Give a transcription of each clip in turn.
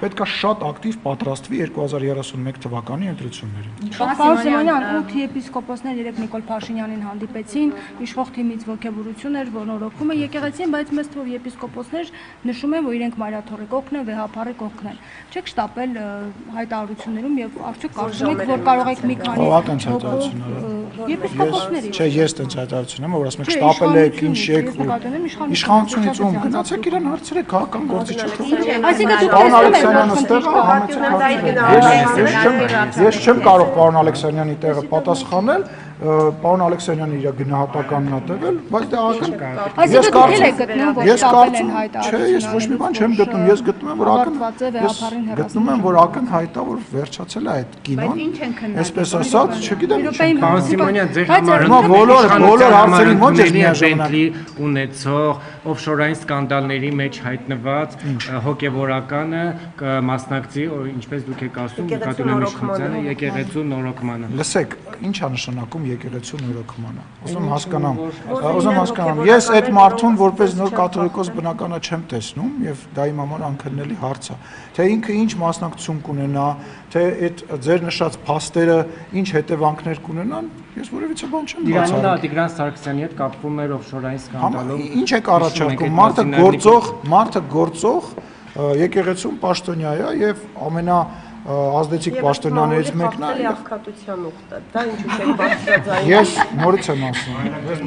պետք է շատ ակտիվ պատրաստվի 2031 թվականի ընտրություններին։ Պարոն Սիմոնյան, 8 եպիսկոպոսներ երեք Նիկոլ Փաշինյանին հանդիպեցին, իշխող թիմից ողջավորություն էր, որ նորոգում է եկեղեցին, բայց մեծ թվով եպիսկոպոսներ նշում են, որ իրենք մայրաթորի կողքն են, վեհապարի կողքն են։ Չեք շտապել հայտարարություններում եւ արդյոք կարծում եք, որ կարող եք մի քանի եպիսկոպոսների։ Չէ, ես տենց հայտարարություն եմ, որ ասում եք շտապել եք, ինչ եք իշխանությունից ում գնացեք իրան հարցրեք, քաղաքական գործիչ եք։ Ես չեմ կարող պարոն Ալեքսանյանի տեղը պատասխանել, պարոն Ալեքսանյանը իր գնահատականն է տվել, բայց դա ես ոչ մի բան չեմ գտնում, ես գտնում եմ, որ ակնհայտ է, որ վերջացել է այդ կինոն, այսպես ասած, չգիտեմ ինչ են Պարոն Սիմոնյան, ձեր համար բոլոր հարցերի մոտ ես միաժամանակ ունեցող օֆշորային սկանդալների մեջ հայտնված հոգևորականը մասնակցի, մասնակցի, ինչպես դուք եք ասում, կաթոլիկ իշխանությանը եկեղեցու նորոգմանը։ Լսեք, ինչ է նշանակում եկեղեցու նորոգմանը։ Ուզում հասկանամ։ Ես այդ մարդուն որպես նոր կաթողիկոս բնականը չեմ տեսնում եւ դա իմ համար անքննելի հարց է։ Թե ինքը ինչ մասնակցություն կունենա, թե այդ ձեր նշած փաստերը ինչ հետևանքներ կունենան, ես որևիցե բան չեմ բացառում։ Տիգրան Սարգսյանի հետ կապվում էր օֆշորային սկանդալով։ Ինչ եք առաջարկում, մարդը գործող եկեղեցում պաշտոնյա է եւ ամենաազդեցիկ պաշտոնյաներից մեկն է։ Աղքատության ուխտ է, դա ինչու՞ չեք բարձրաձայնում։ Ես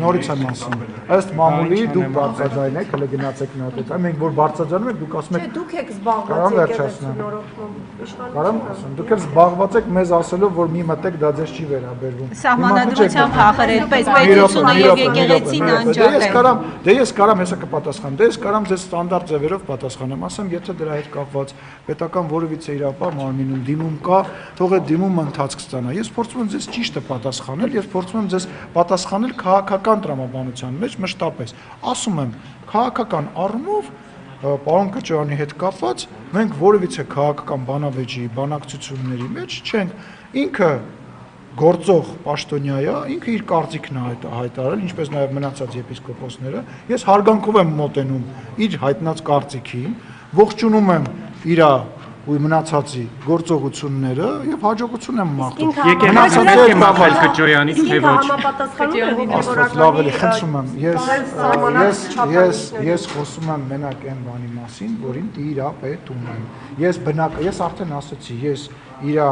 նորից եմ ասում։ Ըստ մամուլի դուք բարձրաձայն եք, հələ գնացեք մի հատ այդ։ Մենք որ բարձրաձայնում ենք, դուք ասում եք։ Դուք եք զբաղված եկեղեցու նորոգմամբ։ Կարամ ասեմ, դուք եք զբաղված եք մեզ ասելով, որ մի մտեք դա ձեզ չի վերաբերվում։ Սահմանադրության փախր է, պես պետությունը եւ եկեղեցին անջատել։ Դե ես կարամ հեսա կպատասխանեմ։ Դե ես կարամ ձեզ ստանդարտ ձևերով պատասխանեմ, ասեմ, եթե դրա հետ կապված պետական որևիցե իրապահ մարմինում դիմում կա, թող այդ դիմումը ընթացք ստանա։ Ես փորձում եմ ձեզ ճիշտը պատասխանել, ես փորձում եմ ձեզ պատասխանել քաղաքական տրամաբանության մեջ մշտապես։ Ասում եմ, քաղաքական առումով պարոն Կոչարյանի հետ կապված մենք որևիցե քաղաքական բանավեճի բանակցությունների մեջ չենք, ինքը գործող պաշտոնյա է, ինքը իր կարծիքն է հայտարարել, ինչպես նաև մնացած եպիսկոպոսները, ես հարգանքով եմ մոտենում իր հայտնած կարծիքին, ողջունում եմ իր ու մնացածի գործողությունները եւ հաջողություն եմ մաղթում։ Եկեղեցին կմաղալ Կոչարյանից թե ոչ։ Լավ էլի, խնդրում եմ, ես խոսում եմ մենակ այն բանի մասին, որին տիրապետում եմ։ Ես արդեն ասացի, ես իր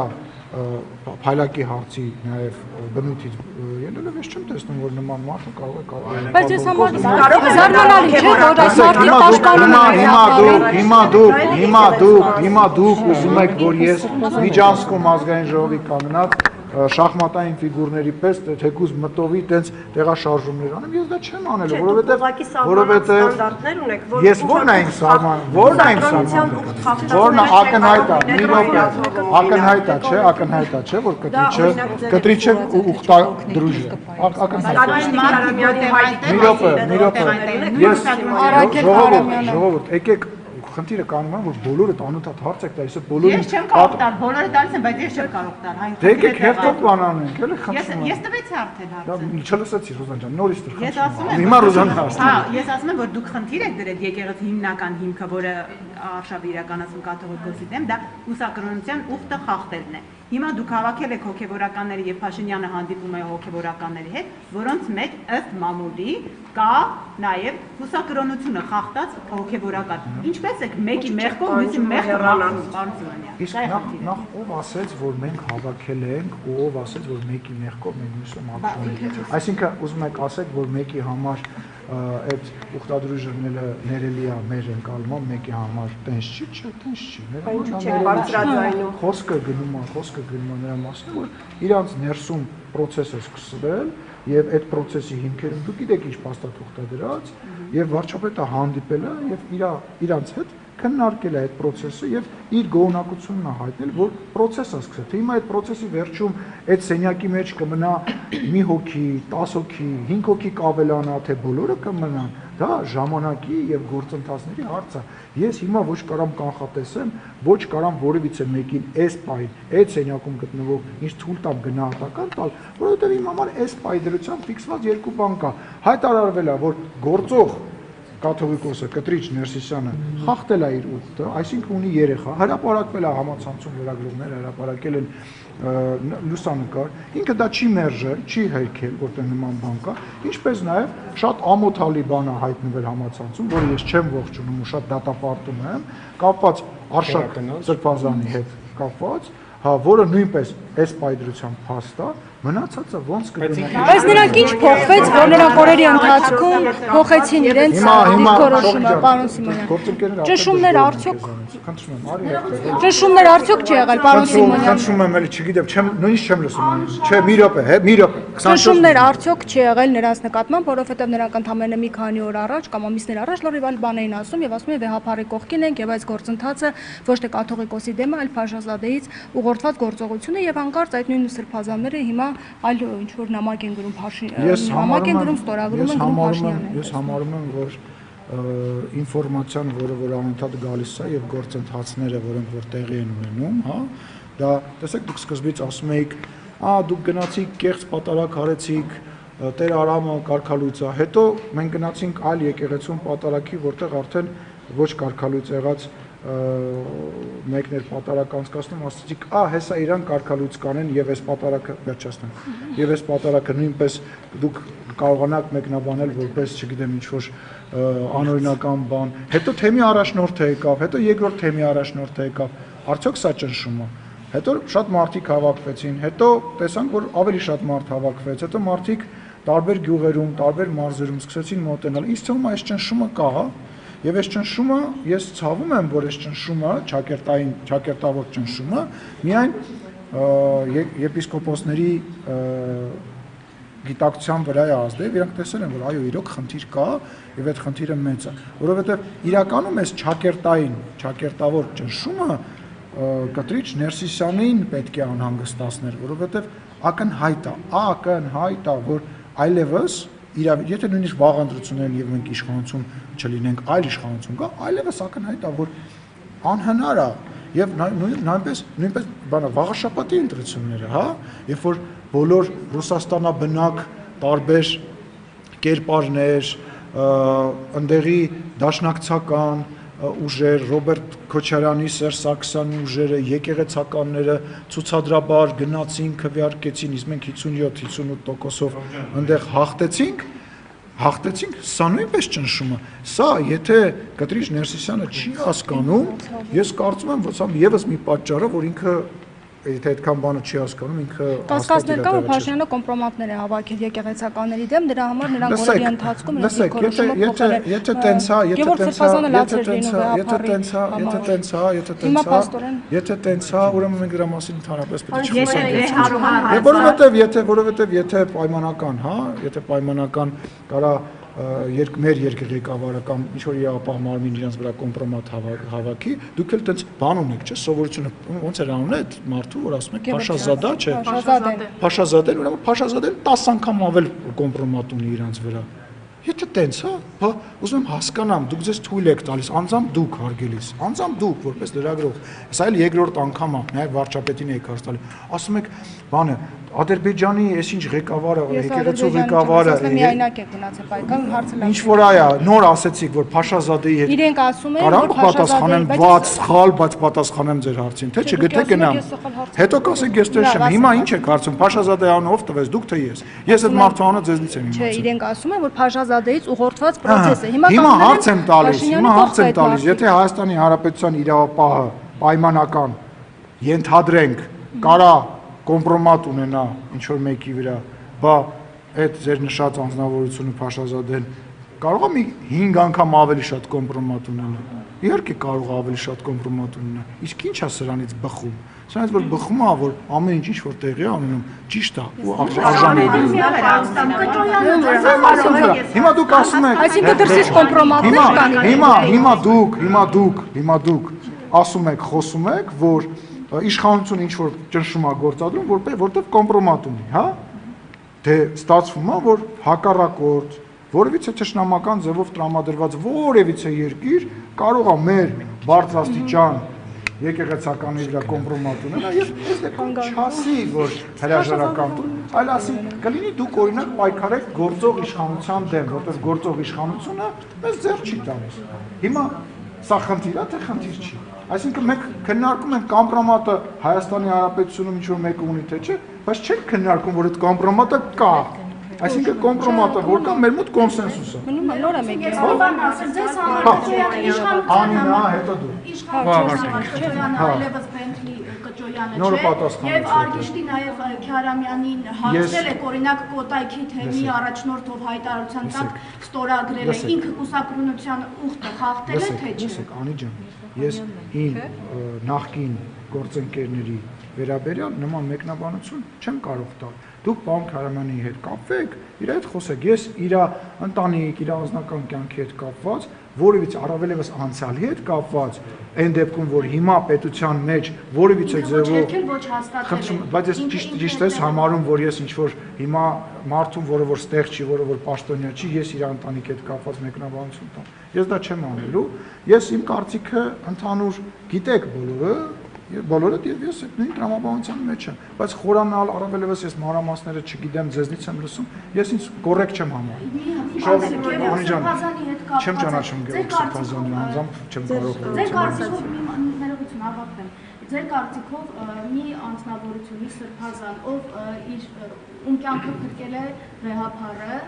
փայլակի հարցի նաև բնույթից ելնելով ես չեմ տեսնում, որ նման մարդը կարող է կարող։ Բայց ես համար զարմանալի չէ, որ այս մարդիկ պաշտպանում են։ Հիմա դուք ուզում եք, որ ես Միջանցքում ազգային ժողովի կանգնած շախմատային ֆիգուրների պես թեկուզ մտովի տենց տեղաշարժումներ անեմ, ես դա չեմ անելու, որովհետև ես ո՞րն եմ սահման, որն է ակնհայտ է, չէ, որ կտրիչը ուխտադրուժ է, ժողովուրդ, եկեք խնդիրը կանում եմ, որ բոլորը անընդհատ հարց եք տալիս, բոլորին Ես չեմ կարող տալ, բոլորը տալիս են, բայց ես չեմ կարող տալ, այն Դե եկեք հերթով բանանենք, էլի խնդրում եմ։ Ես տվեցի արդեն հարցը։ Չլսեցի Ռոզան ջան, նորից դուք Ես ասում եմ, հիմա Ռոզան ասում։ Հա, ես ասում եմ, որ դուք խնդիր եք դրել եկեղեցի հիմնական հիմքը, որը արշավը իրականացում կաթողիկոսի դեմ, դա ուսակրոնության ուխտը խախտելն է։ Հիմա դուք հավաքել եք հոգևորականների եւ Փաշինյանը հանդիպում է հոգևորականների հետ, որոնց մեջ ըստ մամուլի կա նաեւ ուսակրոնությունը խախտած հոգևորական։ Ինչպես եք մեկի մեղքով, մյուսի մեղքը ռանանում, պարոն Սիմոնյան։ Իսկ նախ ով ասեց, որ մենք հավաքել ենք, ու ով ասեց, որ մեկի մեղքով մենք մյուսը մաքրում ենք։ Այսինքն ուզում եք ասեք, որ մեկի համար այդ ուխտադրույժը ներելի է մեր ընկալմամբ, մեկի համար տենց չի, չէ, տենց չի։ Խոսքը գնում է նրա մասին, որ իրանց ներսում process է սկսվել եւ այդ process-ի հիմքերում դուք գիտեք ինչ փաստաթուղթ է դրած եւ վարչապետը հանդիպել է եւ իրանց հետ քննարկել է այդ process-ը եւ իր գոհունակությունն է հայտնել, որ process-ը սկսել։ Թե հիմա այդ process-ի վերջում այդ սենյակի մեջ կմնա մի հոգի, 10 հոգի, 5 հոգի կավելանա, թե բոլորը կմնան, դա ժամանակի եւ գործընթացների հարց է։ Ես հիմա ոչ կարամ կանխատեսեմ, ոչ կարամ որևիցե մեկին այս պայն, այդ սենյակում գտնվող ինչ թույլ տամ գնահատական տալ, որովհետեւ իմ համար այս պայդրությամբ ֆիքսված երկու բան կա։ Հայտարարվել է, որ գործող կաթողիկոսը Կտրիչ Ներսիսյանը խախտել է իր ուխտը, այսինքն ունի երեխա, հրապարակվել է համացանցում լրագրողներ, հրապարակել են լուսանկար, ինքը դա չի մերժել, չի հերքել, որտեղ նման բան կա, ինչպես նաև շատ ամոթալի բան է հայտնվել համացանցում, որը ես չեմ ողջունում ու շատ դատապարտում եմ, կապված Արշակ Սրբազանի հետ կապված, որը նույնպես այս պայծրությամբ փաստ է, մնացածը ոնց կգնա։ Բայց նրանք ինչ փոխվեց, որ նրանք օրերի ընթացքում փոխեցին իրենց դիրքորոշումը, պարոն Սիմոնյան։ Ճնշումներ արդյոք չի եղել, պարոն Սիմոնյան։ Խնդրում եմ, էլի չգիտեմ, նույնիսկ չեմ լսում։ Չէ, մի րոպե։ Ճնշումներ արդյոք չի եղել նրանց նկատմամբ, որովհետև նրանք ընդամենը մի քանի օր առաջ կամ ամիսներ առաջ լրիվ այլ բան էին ասում եւ ասում են վեհապարի կողքին ենք եւ այս գործընթացը ոչ թե կաթողիկոսի դեմ է, այլ Փաշազադեից ուղղորդված գործողություն է եւ հանկարծ այդ նույն սրբազանները հիմա այլ ինչ որ նամակ են գրում նամակ են գրում ստորագրում են գրում Փաշինյանին։ Ես համարում եմ, որ ինֆորմացիան, որը անընդհատ գալիս է եւ գործընթացները, որոնք որ տեղի են ունենում, հա, դա տեսեք դուք սկզբից ասում եք, դուք գնացիք կեղծ պատարակ արեցիք, Տեր Արամը կարգալույց է, հետո մենք գնացինք այլ եկեղեցում պատարակի, որտեղ արդեն ոչ կարգալույց եղած մեկներ պատարակ անցկացնում, ասացիք, հեսա իրան կարգալույց կանեն եւ այս պատարակը վերջացնեն։ Եվ այս պատարակը նույնպես դուք կարողանաք մեկնաբանել որպես, չգիտեմ, ինչ որ անօրինական բան։ Հետո թեմի առաջնորդը եկավ, հետո երկրորդ թեմի առաջնորդը եկավ։ Արդյոք սա ճնշում է։ Հետո շատ մարդիկ հավաքվեցին, հետո տեսանք, որ ավելի շատ մարդ հավաքվեց, հետո մարդիկ տարբեր գյուղերում, տարբեր մարզերում սկսեցին մոտենալ։ Ինձ թվում է այս ճնշումը կա, եւ այս ճնշումը ես ցավում եմ, որ այս ճնշումը, ճակերտավոր ճնշումը միայն եպիսկոպոսների գիտակցության վրա է ազդել, իրանք տեսել են, որ այո, իրոք խնդիր կա եւ այդ խնդիրը մեծ է, որովհետեւ իրականում այս ճակերտավոր ճնշումը Կտրիչ Ներսիսյանին պետք է անհանգստացներ, որովհետև ակնհայտ է, որ այլևս եթե նույնիսկ վաղ-ընտրություններն եւ մենք իշխանություն չլինենք, այլ իշխանություն կա, այլևս ակնհայտ է, որ անհնար է եւ նույնպես վաղաշաբաթի ընտրությունները, հա, երբ որ բոլոր Ռուսաստանաբնակ տարբեր կերպարներ, ընդեղի դաշնակցական ուժեր, Ռոբերտ Քոչարյանի, Սերժ Սարգսյանի ուժերը, եկեղեցականները ցուցադրաբար գնացին, քվեարկեցին, իսկ մենք 57-58%-ով այնտեղ հաղթեցինք, սա նույնպես ճնշումը։ Սա, եթե Կտրիչ Ներսիսյանը չի հասկանում, ես կարծում եմ, որ սա եւս մի պատճառ է, որ ինքը եթե այդքան բանը չի հասկանում, ինքը կասկածներ կա, որ Փաշինյանը կոմպրոմատներ է հավաքել եկեղեցականների դեմ, դրա համար նրանք օրերի ընթացքում իրենց դիրքորոշումը փոխել են։ Եթե տենց է, ուրեմն մենք դրա մասին ընդհանրապես պետք է չխոսենք։ Որովհետև եթե պայմանական, հա, եթե պայմանական կարա մեր երկրի ղեկավարը կամ ինչ-որ իրավապահ մարմին իրենց վրա կոմպրոմատ հավաքի, դուք էլ տենց բան ունեք, չէ՞, սովորությունը ոնց էր անունը այդ մարդու, որ ասում եք Փաշազադա, չէ՞։ Փաշազադեն, ուրեմն Փաշազադեն 10 անգամ ավել կոմպրոմատ ունի իրենց վրա։ Եթե տենց է, ուզում եմ հասկանամ, դուք ձեզ թույլ եք տալիս, անձամբ դուք հարգելիս, անձամբ դուք որպես լրագրող, սա էլ երկրորդ անգամ է, նաև վարչապետին եք հարց տալի, ասում եք, բանը, Ադրբեջանի այսինչ ղեկավարը, եկեղեցու ղեկավարը, միայնակ եք գնացել պայքար, հարցը լավ։ Ինչ որ այա, նոր ասեցիք, որ Փաշազադեի հետ իրենք ասում են, որ պատասխանեմ վատ, սխալ, բայց պատասխանեմ ձեր հարցին, թե չգթե գնամ։ Հետո կասեք ես տեսեմ, հիմա ինչ եք հարցում, Փաշազադեի անունը ով տվեց, դուք թե ես։ Ես այդ մարդու անունը ձեզնից եմ իմացել։ Չէ, իրենք ասում են, որ Փաշազադեից ուղղորդված process է։ Հիմա հարց եմ տալիս, եթե Հայաստանի Հանրապետության իրավապահը պայմանական ենթադրենք կարա կոմպրոմատ ունենա ինչ-որ մեկի վրա, բա այդ ձեր նշած անձնավորությունը Փաշազադեն կարող է մի 5 անգամ ավելի շատ կոմպրոմատ ունենա։ Իհարկե կարող է ավելի շատ կոմպրոմատ ունենա։ Իսկ ի՞նչ է սրանից բխում։ Սրանից որ բխում է, որ ամեն ինչ ինչ-որ տեղի է ունենում, ճիշտ է ու արժանի է։ Հիմա դուք ասում եք, այսինքն դրսից կոմպրոմատներ կան։ Հիմա դուք ասում եք, խոսում եք, որ իշխանությունը ինչ-որ ճնշում է գործադրում, որտեղ կոմպրոմատ ունի, հա։ Դե ստացվում է, որ հակառակորդ, որևիցե թշնամական ձևով տրամադրված որևիցե երկիր կարող է մեր բարձրաստիճան եկեղեցականի վրա կոմպրոմատ ունենա եւ այս դեպքում չասի, որ հրաժարական տուն, այլ ասի կլինի դուք օրինակ պայքարեք գործող իշխանության դեմ, որտեղ գործող իշխանությունը մեզ ձեռ չի տալիս։ Հիմա սա խնդիր է, թե խնդիր չի։ Այսինքն մենք քննարկում ենք կոմպրոմատը Հայաստանի Հանրապետությունում ինչ-որ մեկը ունի թե չէ, բայց չենք քննարկում, որ այդ կոմպրոմատը կա։ Այսինքն կոմպրոմատը որ կա, մեր մոտ կոնսենսուս է։ Մնում է նորը մեկ է։ Բան ասել, ձեզ համար Անինա, հետո դու։ իշխանության այլևս Բենթլի Կճոյանը չէ, եւ Արգիշտի նաեւ Քյարամյանին հարցրել եք, օրինակ Կոտայքի թեմի առաջնորդով հայտարարության տակ ստորագրել է, ինքը կուսակրոնության ուխտը խախտել է թե չէ։ Լսեք, Անի ջան, ես իմ նախկին գործընկերների վերաբերյալ նման մեկնաբանություն չեմ կարող տալ։ Դուք պարոն Քարամյանի հետ կապվեք, իր հետ խոսեք, ես իր ընտանիք, իր անձնական կյանքի հետ կապված, որևիցե առավելևս անցյալի հետ կապված, այն դեպքում, որ հիմա պետության մեջ որևիցե ձևով բայց ես ճիշտ ես համարում, որ ես ինչ-որ հիմա մարդուն, որը որ ստեղ չի, որը որ պաշտոնյա չի, ես իր ընտանիքի հետ կապված մեկնաբանություն տամ։ Ես դա չեմ անելու, ես իմ կարծիքը ընդհանուր գիտեք բոլորը եւ ես այդ նույն տրամաբանության մեջ եմ, բայց խորանալ առավելևս ես մանրամասները չգիտեմ, ձեզնից եմ լսում, ես ինձ կոռեկտ չեմ համարում։ Անի ջան, չեմ ճանաչում Գևորգ Սրբազյանի անձամբ, չեմ կարող ներողություն ավարտեմ։ Ձեր կարծիքով մի անձնավորություն Սրբազան, ով ում կյանքը փրկել է վեհափառը,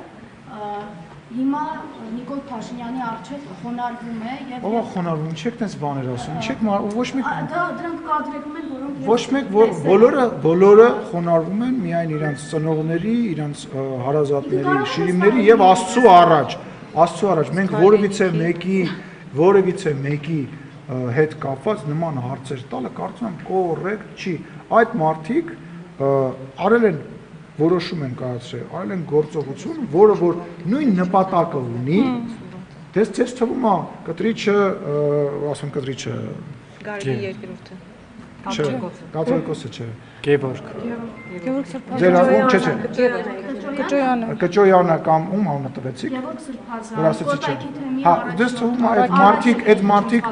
հիմա Նիկոլ Փաշինյանի առջև խոնարհվում է եւ ով խոնարհվում, չեք տես բաներ ասում, չեք ոչ մեկ դրանք կադրերում են, որոնք ոչ մեկ բոլորը խոնարհվում են միայն իրանց ծնողների, իրանց հարազատների, շիրիմների եւ Աստծո առաջ մենք որևիցե մեկի հետ կապված նման հարցեր տալը կարծում եմ կոռեկտ չի։ Այդ մարդիկ արել են որոշում են կայացրել, արել են գործողություն, որը որ նույն նպատակը ունի, դες թվում է կտրիչը, ասում կտրիչը Գարգի երկրորդը կաթոլիկոսը չէ, Գևորգ Կճոյանը Կճոյանը կամ ում անունը տվեցիք, Գևորգ Սրբազան, հա, դες թվում է այդ մարդիկ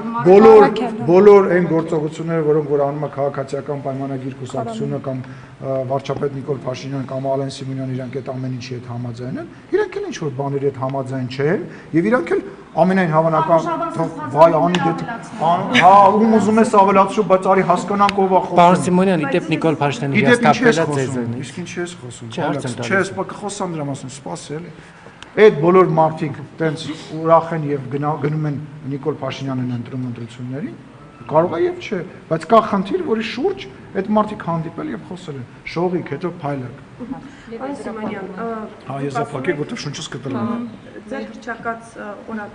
բոլոր այն գործողությունները, որոնք որ անում է քաղաքացիական պայմանագիր կուսակցությունը կամ վարչապետ Նիկոլ Փաշինյան կամ Ալեն Սիմոնյան, իրանք այդ ամեն ինչի հետ համաձայն են, իրանք էլ ինչ-որ բաների հետ համաձայն չեն, եւ իրանք էլ ամենայն հավանական վայ անի հա ում ուզում ես ավելացրու, բայց արի հասկանանք ով է խոսում։ Պարոն Սիմոնյան, իդեպ Նիկոլ Փաշինյանը հիասթափել է ձեզանից։ Իսկ ինչի ես խոսում։ Չես, կխոսամ դրա մասին, սպասի էլի։ Այդ բոլոր մարդիկ տենց ուրախ են եւ գնում են Նիկոլ Փաշինյանին ընտրում ընտրություններին, կարող է եւ չէ, բայց կա խնդիր, որի շուրջ այդ մարդիկ հանդիպել եւ խոսել են։ Շողիկ, հետո փայլակ։ Պարոն Սիմոնյան, հա ես ապակեք, որտեղ շունչս կտրում։ ձեր հռչակած